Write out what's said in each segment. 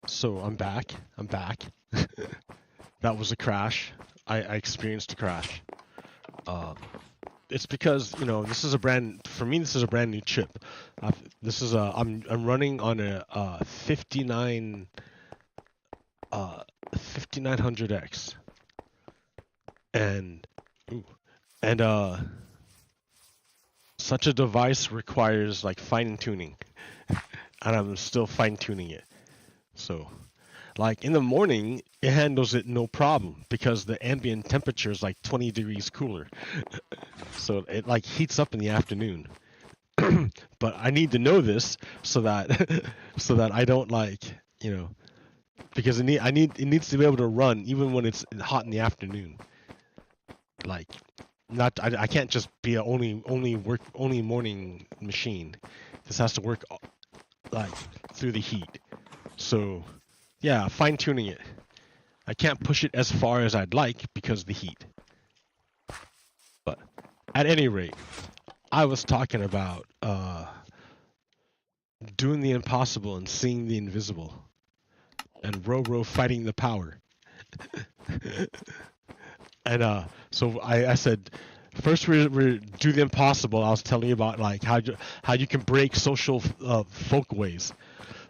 So I'm back. That was a crash. I experienced a crash. It's because this is a brand new chip. I'm running on a 5900X, and ooh, and such a device requires like fine tuning, and I'm still fine tuning it. So, like in the morning, it handles it no problem because the ambient temperature is like 20 degrees cooler. So it like heats up in the afternoon. But I need to know this so that so that I don't because it needs to be able to run even when it's hot in the afternoon. Like not I can't just be a only morning machine. This has to work like through the heat. So yeah, fine tuning it. I can't push it as far as I'd like because of the heat. But at any rate, I was talking about doing the impossible and seeing the invisible, and Roro fighting the power. And so I said, first we do the impossible. I was telling you about like how you can break social folkways.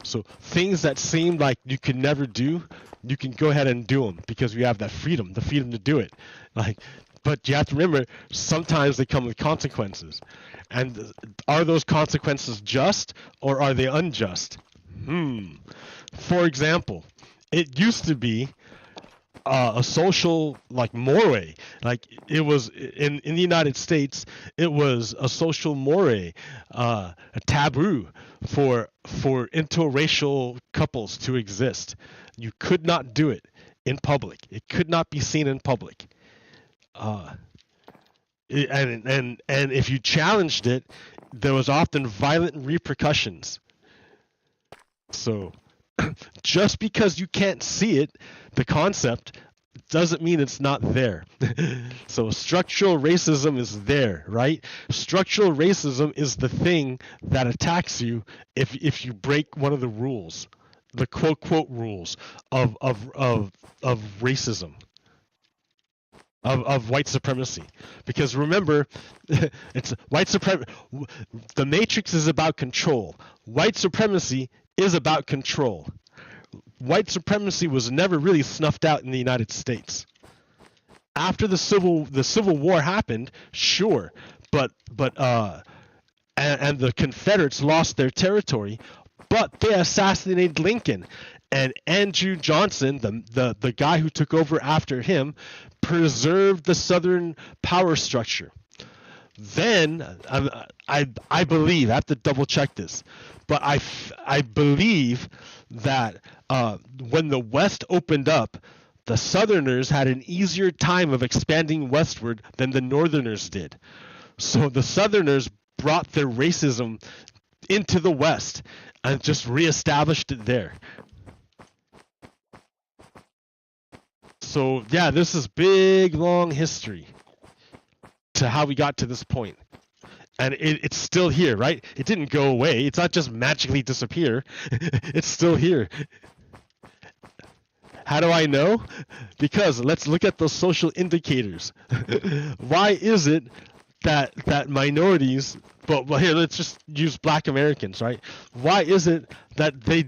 So things that seem like you could never do, you can go ahead and do them because you have that freedom, the freedom to do it. But you have to remember, sometimes they come with consequences. And are those consequences just or are they unjust? For example, it used to be a social moray. Like it was in the United States, it was a social moray, a taboo for interracial couples to exist. You could not do it in public. It could not be seen in public. And if you challenged it, there was often violent repercussions. So just because you can't see it, the concept, doesn't mean it's not there. So structural racism is there, right? Structural racism is the thing that attacks you if you break one of the rules, the quote rules of racism. Of white supremacy, because remember, it's white supremacy. The Matrix is about control. White supremacy is about control. White supremacy was never really snuffed out in the United States. After the Civil War happened, sure, but and the Confederates lost their territory, but they assassinated Lincoln. And Andrew Johnson, the guy who took over after him, preserved the Southern power structure. Then I believe, I have to double check this, but I believe that when the West opened up, the Southerners had an easier time of expanding westward than the Northerners did. So the Southerners brought their racism into the West and just reestablished it there. So yeah, this is big, long history to how we got to this point. And it's still here, right? It didn't go away. It's not just magically disappear. It's still here. How do I know? Because let's look at those social indicators. Why is it that minorities, but here, let's just use Black Americans, right? Why is it that they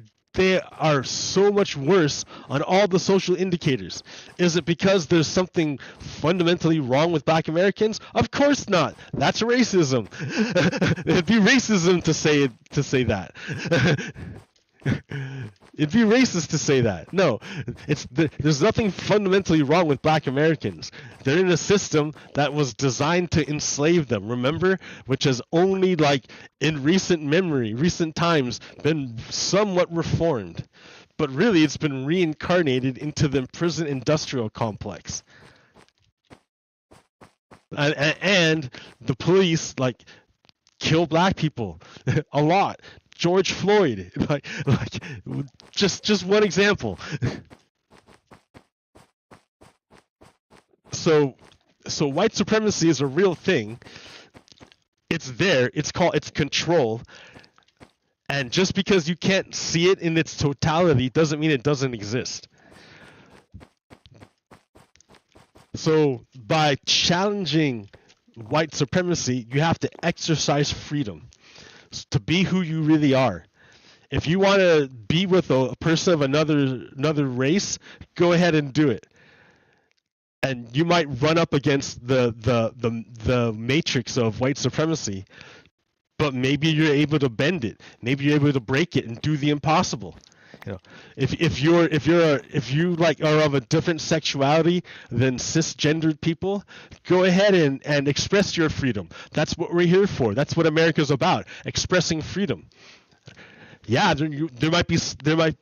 are so much worse on all the social indicators? Is it because there's something fundamentally wrong with Black Americans? Of course not. That's racism. It'd be racism to say that. It'd be racist to say that. No, there's nothing fundamentally wrong with Black Americans. They're in a system that was designed to enslave them, remember? Which has only, in recent times, been somewhat reformed. But really, it's been reincarnated into the prison industrial complex. And the police, kill Black people a lot. George Floyd, just one example. So white supremacy is a real thing. It's there. It's control. And just because you can't see it in its totality doesn't mean it doesn't exist. So by challenging white supremacy, you have to exercise freedom to be who you really are. If you want to be with a person of another race, go ahead and do it. And you might run up against the matrix of white supremacy, but maybe you're able to bend it. Maybe you're able to break it and do the impossible. You know, if you like are of a different sexuality than cisgendered people, go ahead and express your freedom. That's what we're here for. That's what America's about, expressing freedom. Yeah, there might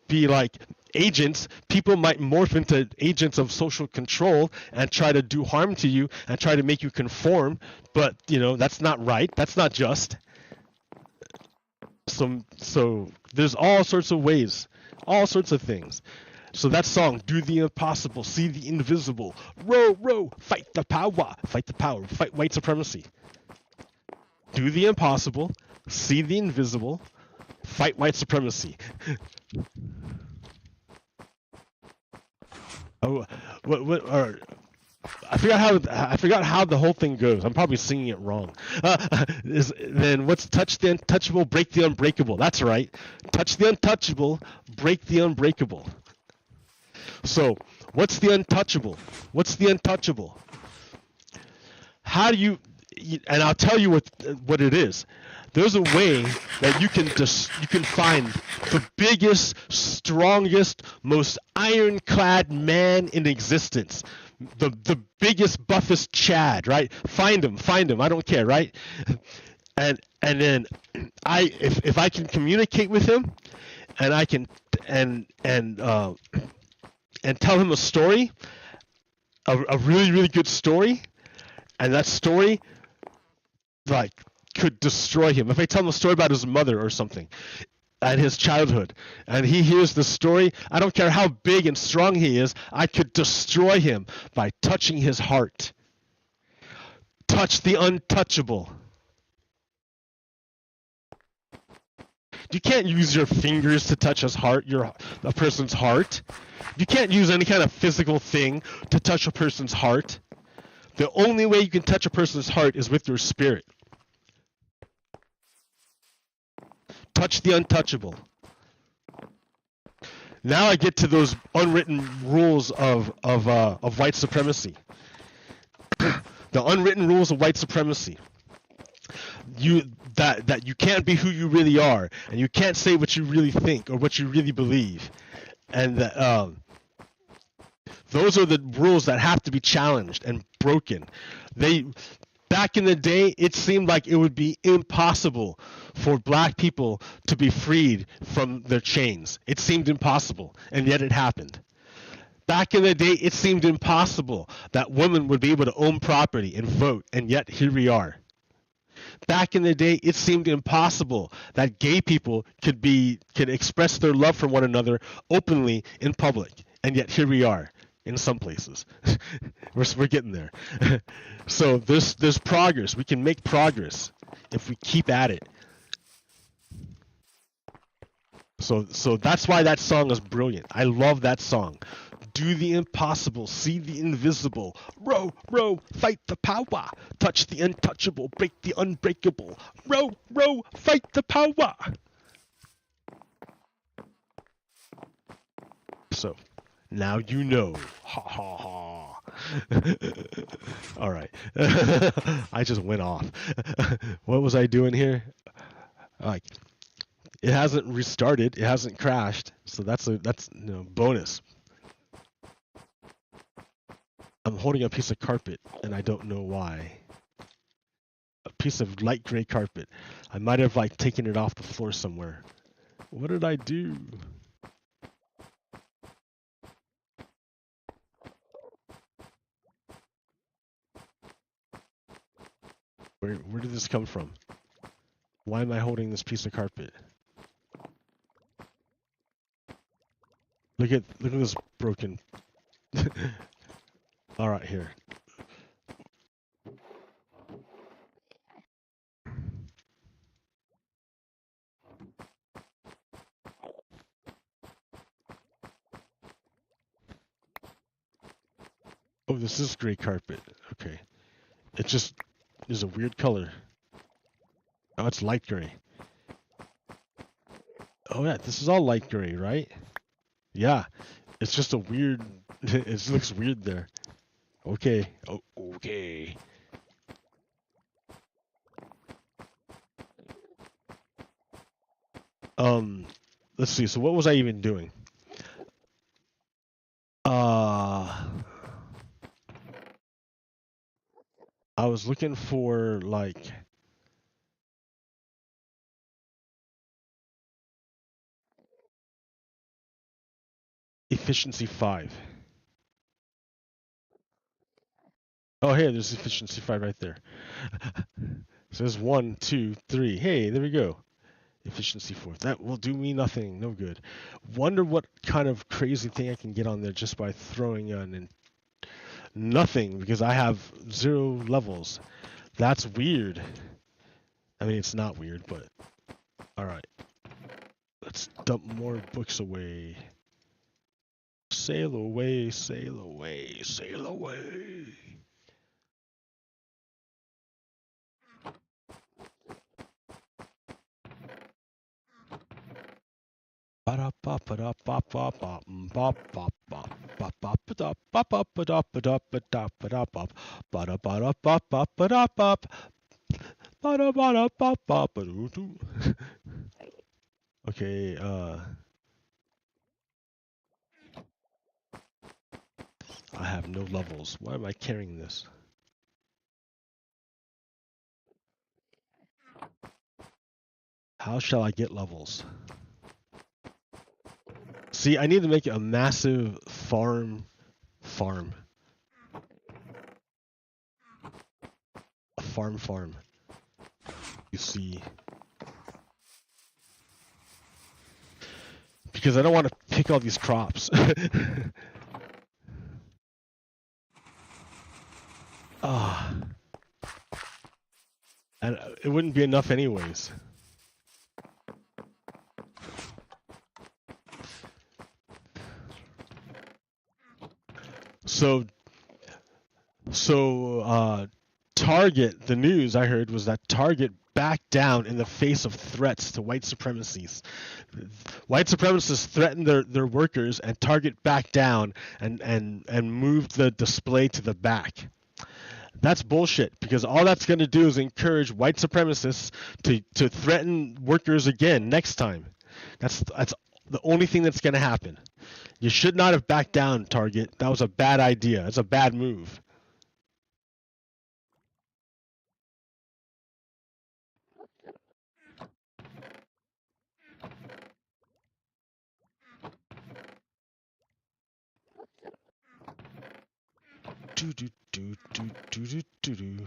be like agents. People might morph into agents of social control and try to do harm to you and try to make you conform. But that's not right. That's not just. So there's all sorts of ways, all sorts of things. So that song, do the impossible, see the invisible, row, row, fight the power, fight white supremacy. Do the impossible, see the invisible, fight white supremacy. Oh, what I forgot how the whole thing goes. I'm probably singing it wrong. Then what's touch the untouchable, break the unbreakable? That's right. Touch the untouchable, break the unbreakable. So what's the untouchable? What's the untouchable? How do you? And I'll tell you what it is. There's a way that you can find the biggest, strongest, most ironclad man in existence. The biggest, buffest Chad, right? Find him. I don't care, right? And then if I can communicate with him, and I can and tell him a story, a really, really good story, and that story like could destroy him. If I tell him a story about his mother or something and his childhood, and he hears the story, I don't care how big and strong he is, I could destroy him by touching his heart. Touch the untouchable. You can't use your fingers to touch his heart, a person's heart. You can't use any kind of physical thing to touch a person's heart. The only way you can touch a person's heart is with your spirit. Touch the untouchable. Now I get to those unwritten rules of white supremacy. The unwritten rules of white supremacy. That you can't be who you really are, and you can't say what you really think or what you really believe, and that those are the rules that have to be challenged and broken. Back in the day, it seemed like it would be impossible for black people to be freed from their chains. It seemed impossible, and yet it happened. Back in the day, it seemed impossible that women would be able to own property and vote, and yet here we are. Back in the day, it seemed impossible that gay people could express their love for one another openly in public, and yet here we are in some places. We're getting there. So there's progress. We can make progress if we keep at it. So that's why that song is brilliant. I love that song. Do the impossible, see the invisible, row, row, fight the power, touch the untouchable, break the unbreakable, row, row, fight the power. So, now you know. Ha ha ha. All right. I just went off. What was I doing here? Like, it hasn't restarted, it hasn't crashed, so that's bonus. I'm holding a piece of carpet, and I don't know why. A piece of light gray carpet. I might have taken it off the floor somewhere. What did I do? Where did this come from? Why am I holding this piece of carpet? Look at this broken. All right, here. Oh, this is gray carpet. Okay. It just is a weird color. Oh, it's light gray. Oh yeah, this is all light gray, right? Yeah. It's just a weird... it looks weird there. Okay. Oh, okay. Let's see. So what was I even doing? I was looking for like efficiency 5. Oh, hey, there's efficiency 5 right there. So there's 1, 2, 3. Hey, there we go. Efficiency 4. That will do me nothing. No good. Wonder what kind of crazy thing I can get on there just by throwing on nothing because I have 0 levels. That's weird. I mean, it's not weird, but all right. Let's dump more books away. Sail away, sail away, sail away. Okay, I have no levels. Why am I carrying this? How shall I get levels? See, I need to make a massive farm. A farm. You see. Because I don't want to pick all these crops. Ah. And it wouldn't be enough anyways. So Target, the news I heard was that Target backed down in the face of threats to white supremacies. White supremacists threatened their workers, and Target backed down and moved the display to the back. That's bullshit, because all that's going to do is encourage white supremacists to threaten workers again next time. That's the only thing that's going to happen. You should not have backed down, Target. That was a bad idea. It's a bad move. Do.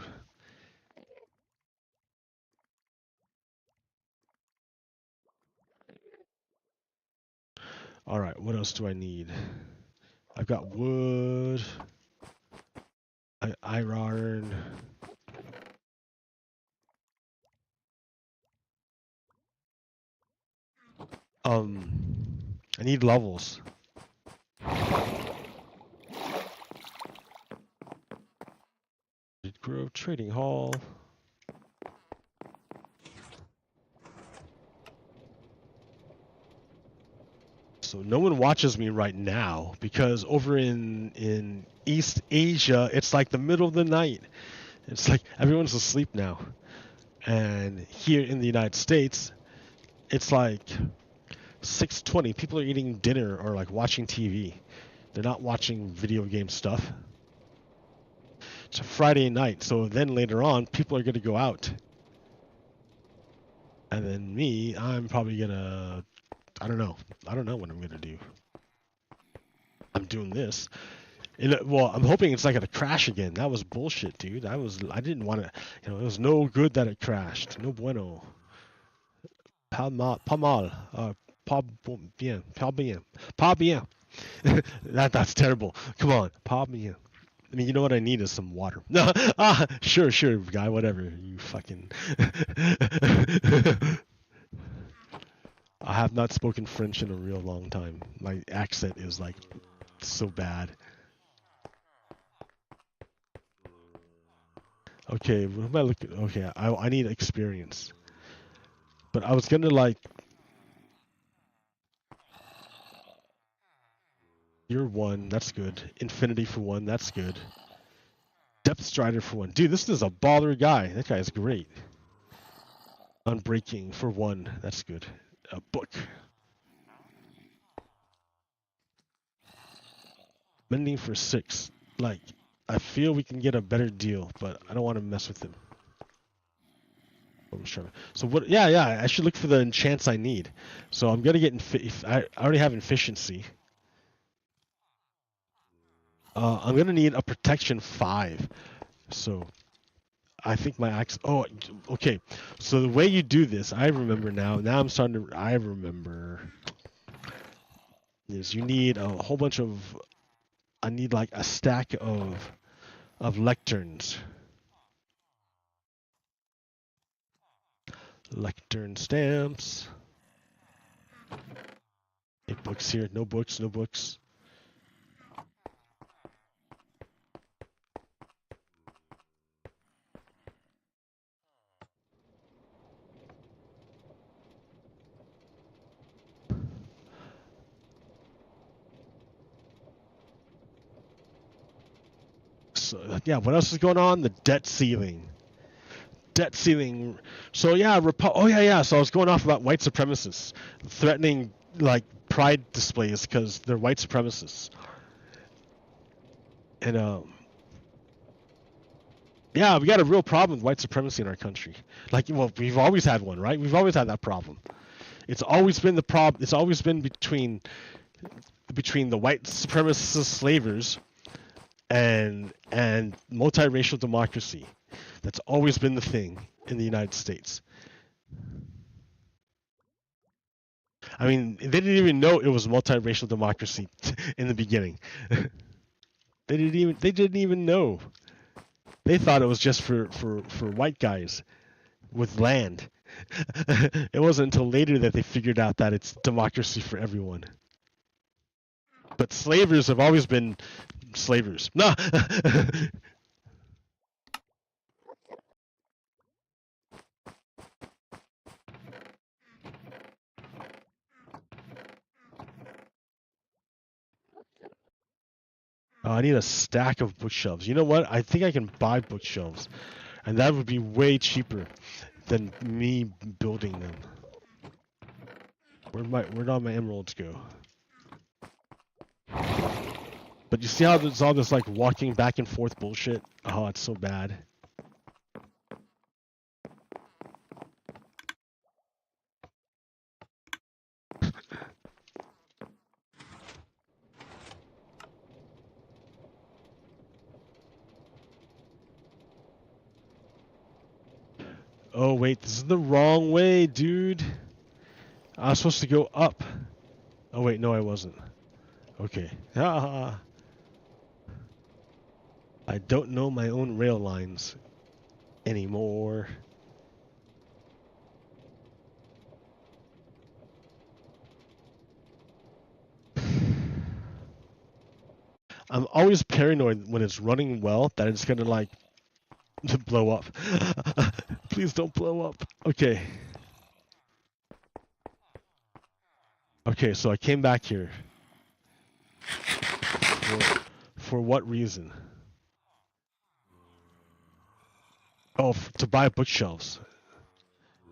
All right, what else do I need? I've got wood, iron. I need levels. Grove Trading Hall. So no one watches me right now because over in East Asia, it's like the middle of the night. It's like everyone's asleep now. And here in the United States, it's like 6:20. People are eating dinner or like watching TV. They're not watching video game stuff. It's a Friday night, so then later on, people are going to go out. And then me, I'm probably going to... I don't know what I'm going to do. I'm doing this. Well, I'm hoping it's not going to crash again. That was bullshit, dude. I didn't want to... it was no good that it crashed. No bueno. Pas mal. Pas bien. Pas bien. Pas bien. That's terrible. Come on. Pas bien. I mean, you know what I need is some water. No, sure, guy, whatever. You fucking... I have not spoken French in a real long time. My accent is like so bad. Okay, what am I looking? Okay, I need experience. But I was gonna like. You're 1, that's good. Infinity for 1, that's good. Depth Strider for 1. Dude, this is a baller guy. That guy is great. Unbreaking for 1, that's good. A book. Mending for 6. Like, I feel we can get a better deal, but I don't want to mess with him. I'm sure. So what? Yeah. I should look for the enchants I need. So I'm gonna get I already have efficiency. I'm gonna need a protection 5. So I think my axe. Oh, okay. So the way you do this, I remember now. Now I'm starting to. I remember. Is you need a whole bunch of. I need like a stack of lecterns. Lectern stamps. Hey, books here. No books. No books. So yeah, what else is going on? The debt ceiling. Debt ceiling. So yeah, oh yeah. So I was going off about white supremacists threatening like pride displays because they're white supremacists. And yeah, we got a real problem with white supremacy in our country. Like, well, we've always had one, right? We've always had that problem. It's always been the problem. It's always been between the white supremacist slavers and multiracial democracy. That's always been the thing in the United States. I mean, they didn't even know it was multiracial democracy in the beginning. They didn't even know. They thought it was just for white guys with land. It wasn't until later that they figured out that it's democracy for everyone. But slavers have always been slavers. No. Oh, I need a stack of bookshelves. You know what? I think I can buy bookshelves, and that would be way cheaper than me building them. Where'd all my emeralds go? But you see how there's all this like walking back and forth bullshit? Oh, it's so bad. Oh wait, this is the wrong way, dude. I was supposed to go up. Oh wait, no I wasn't. Okay. I don't know my own rail lines anymore. I'm always paranoid when it's running well that it's gonna like blow up. Please don't blow up. Okay. Okay, so I came back here. For what reason? Oh, to buy bookshelves.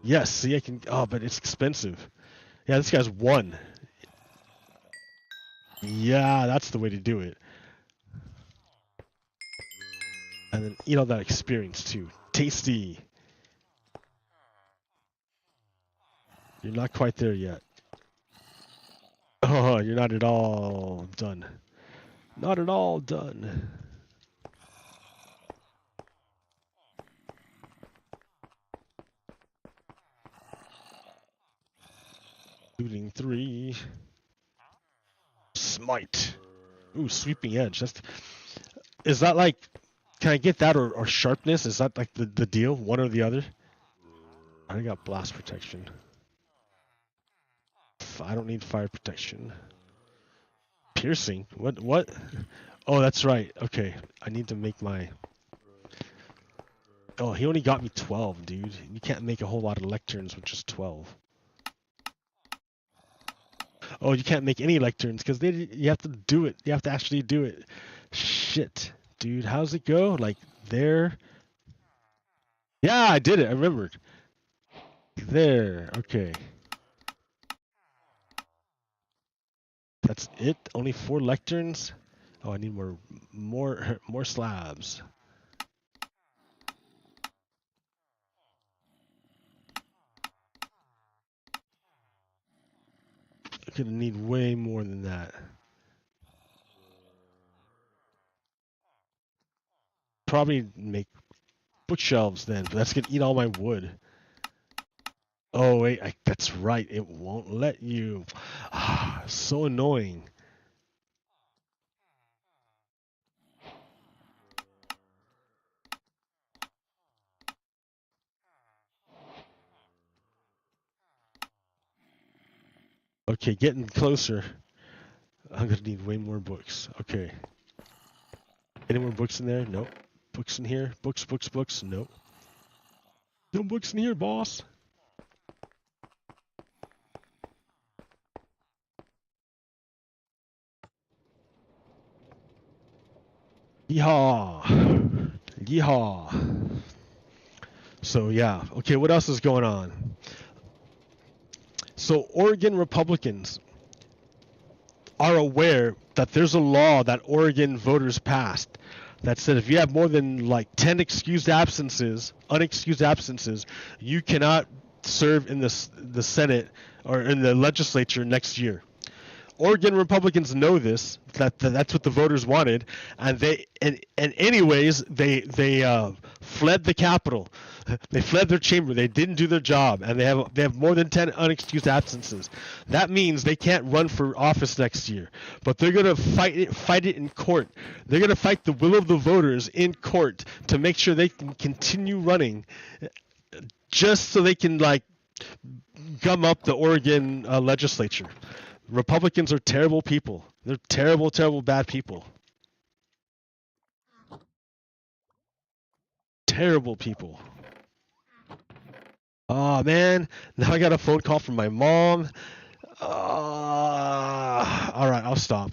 Yes, see I can. Oh, but it's expensive. Yeah, this guy's 1. Yeah, that's the way to do it. And then eat all that experience too. Tasty. You're not quite there yet. Oh, you're not at all done. Not at all done. Looting 3. Smite. Ooh, sweeping edge. Is that like, can I get that or sharpness? Is that like the deal? One or the other? I got blast protection. I don't need fire protection. Piercing? What? Oh, that's right. Okay. I need to make my... Oh, he only got me 12, dude. You can't make a whole lot of lecterns with just 12. Oh, you can't make any lecterns because you have to do it. You have to actually do it. Shit, dude. How's it go? Like there. Yeah, I did it. I remembered. There. Okay. That's it. Only 4 lecterns. Oh, I need more slabs. I'm gonna need way more than that. Probably make bookshelves then, but that's gonna eat all my wood. Oh wait, that's right. It won't let you. Ah, so annoying. Okay, getting closer. I'm gonna need way more books. Okay. Any more books in there? Nope. Books in here? Books. Nope. No books in here, boss. Yeehaw. Yeehaw. So yeah. Okay, what else is going on? So Oregon Republicans are aware that there's a law that Oregon voters passed that said if you have more than like 10 unexcused absences, you cannot serve in the Senate or in the legislature next year. Oregon Republicans know this, that's what the voters wanted, and anyways they fled the Capitol. They fled their chamber. They didn't do their job, and they have more than 10 unexcused absences. That means they can't run for office next year. But they're gonna fight it in court. They're gonna fight the will of the voters in court to make sure they can continue running, just so they can like gum up the Oregon legislature. Republicans are terrible people. They're terrible, terrible, bad people. Terrible people. Oh man, now I got a phone call from my mom. All right, I'll stop.